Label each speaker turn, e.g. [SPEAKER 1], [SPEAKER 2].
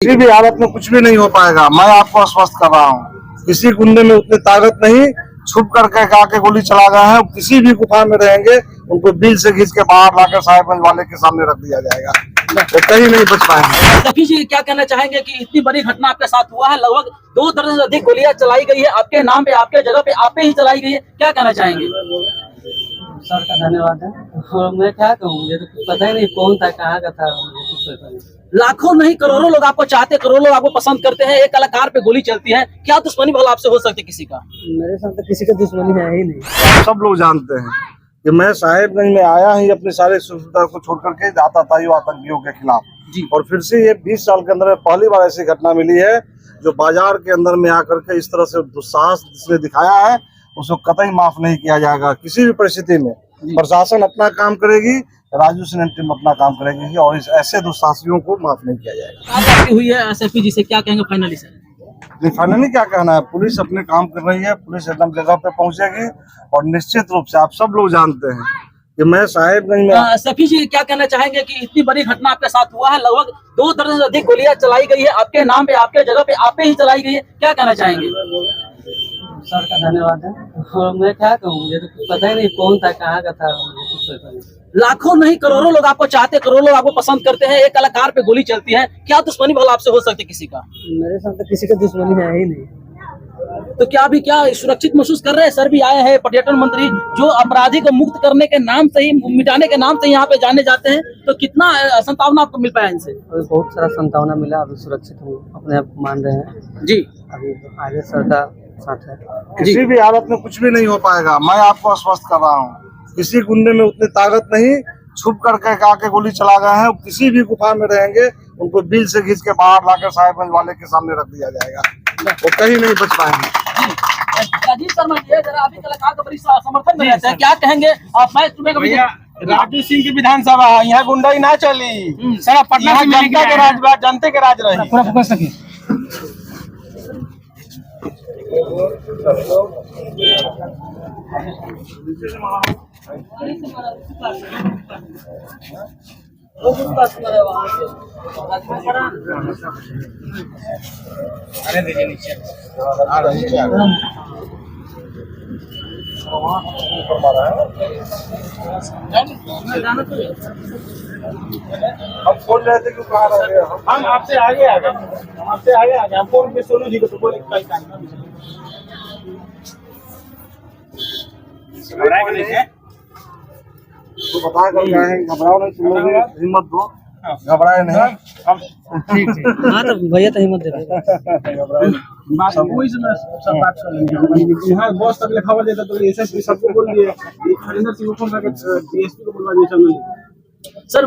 [SPEAKER 1] किसी भी हालत में कुछ भी नहीं हो पाएगा, मैं आपको आश्वस्त कर रहा हूँ। किसी गुंडे में उतनी ताकत नहीं, छुप करके आके गोली चला गए हैं। किसी भी गुफा में रहेंगे उनको बिल से खींच के बाहर लाकर साहेबगंज वाले के सामने रख दिया जाएगा, वो कहीं नहीं बच पाएंगे।
[SPEAKER 2] सखी जी क्या कहना चाहेंगे कि इतनी बड़ी घटना आपके साथ हुआ है, लगभग 2 दर्जन से अधिक गोलियां चलाई गई है आपके नाम पे, आपके जगह पे, आप पे ही चलाई गई है, क्या कहना चाहेंगे?
[SPEAKER 3] सर का धन्यवाद है। और मैं क्या कहूँ, मुझे तो पता ही नहीं कौन था, कहाँ का था, मुझे कुछ पता नहीं।
[SPEAKER 2] लाखों नहीं करोड़ों लोग आपको चाहते, करोड़ों लोग आपको पसंद करते हैं, एक कलाकार पे गोली चलती है, क्या दुश्मनी भला आपसे हो सकती है किसी का?
[SPEAKER 3] मेरे साथ तो किसी का दुश्मनी है ही नहीं।
[SPEAKER 1] सब लोग जानते हैं कि मैं साहेबगंज में आया ही अपने सारे सुविधा को छोड़ करके जाता था आतंकियों के खिलाफ
[SPEAKER 2] जी।
[SPEAKER 1] और फिर से ये 20 साल के अंदर पहली बार ऐसी घटना मिली है जो बाजार के अंदर में आकर के इस तरह से दुस्साहस जिसने दिखाया है उसको कतई माफ नहीं किया जाएगा किसी भी परिस्थिति में। प्रशासन अपना काम करेगी, राजू सिन्हा टीम अपना काम करेगी और इस ऐसे दुस्साहसियों को माफ नहीं किया जाएगा।
[SPEAKER 2] बात आपकी हुई है एसएसपी जी से, क्या कहेंगे फाइनली सर?
[SPEAKER 1] फाइनली क्या कहना है, पुलिस अपने काम कर रही है, पुलिस एकदम जगह पे पहुंचेगी और निश्चित रूप से आप सब लोग जानते हैं कि मैं साहेबगंज में।
[SPEAKER 2] सखी जी क्या कहना चाहेंगे कि इतनी बड़ी घटना आपके साथ हुआ है, लगभग 2 दर्जन से अधिक गोलियां चलाई गई है आपके नाम पे, आपके जगह पे, आप पे ही चलाई गई है, क्या कहना चाहेंगे?
[SPEAKER 3] सर का धन्यवाद है। और मैं क्या कहूँ, मुझे तो पता ही नहीं कौन था, कहाँ का था, मुझे कुछ पता नहीं।
[SPEAKER 2] लाखों नहीं करोड़ों लोग आपको चाहते, करोड़ों लोग आपको पसंद करते हैं, एक कलाकार पे गोली चलती है, क्या दुश्मनी भला आपसे हो सकती है किसी का?
[SPEAKER 3] मेरे साथ तो किसी का दुश्मनी है ही नहीं।
[SPEAKER 2] तो क्या अभी क्या सुरक्षित महसूस कर रहे हैं? सर भी आए हैं, पर्यटन मंत्री, जो अपराधी को मुक्त करने के नाम से ही, मिटाने के नाम से यहाँ पे जाने जाते हैं, तो कितना संतावना आपको मिल पाया इनसे?
[SPEAKER 3] अभी बहुत सारा संतावना मिला, अभी सुरक्षित हम अपने आप को मान रहे हैं
[SPEAKER 2] जी।
[SPEAKER 3] अभी आगे सर का साथ है।
[SPEAKER 1] किसी भी हालत में कुछ भी नहीं हो पाएगा, मैं आपको आश्वस्त कर रहा हूँ। किसी गुंडे में उतनी ताकत नहीं, छुप करके आके गोली चला गए हैं। किसी भी गुफा में रहेंगे उनको बिल से खींच के बाहर लाकर साहेबगंज वाले के सामने रख दिया जाएगा, वो कहीं नहीं बच पाएंगे।
[SPEAKER 2] राजीव शर्मा जी जरा अभी कलाकार का बड़ी समर्थन में रहते हैं, क्या कहेंगे आप? मैं तुम्हें
[SPEAKER 4] राजू सिंह की विधानसभा यहाँ गुंडाई ना चली, सारा पटना से जनता के राज, जनते के राज रही।
[SPEAKER 2] पूरा फोकस रखिए।
[SPEAKER 4] अरे दीजिए नीचे
[SPEAKER 1] हम बोल रहे थे कि कहाँ रह गए
[SPEAKER 4] हम आपसे आगे आ गए, हम आपसे आगे आ गए। हम फोन पे सोनू जी को तो बोले कहीं काम
[SPEAKER 1] तो बताया कर गए हैं, घबराओ नहीं, तुम लोग हिम्मत दो, घबराए नहीं।
[SPEAKER 4] ठीक ठीक।
[SPEAKER 3] हाँ तो भैया तो हिम्मत देते।
[SPEAKER 4] बात वही से सब बात कर लेंगे। यहाँ बॉस तक खबर देता तो एसएसपी सबको बोल दिए, हरिंदर सिंह को फोन करके डीएसपी को बुलवा दिया।
[SPEAKER 2] सर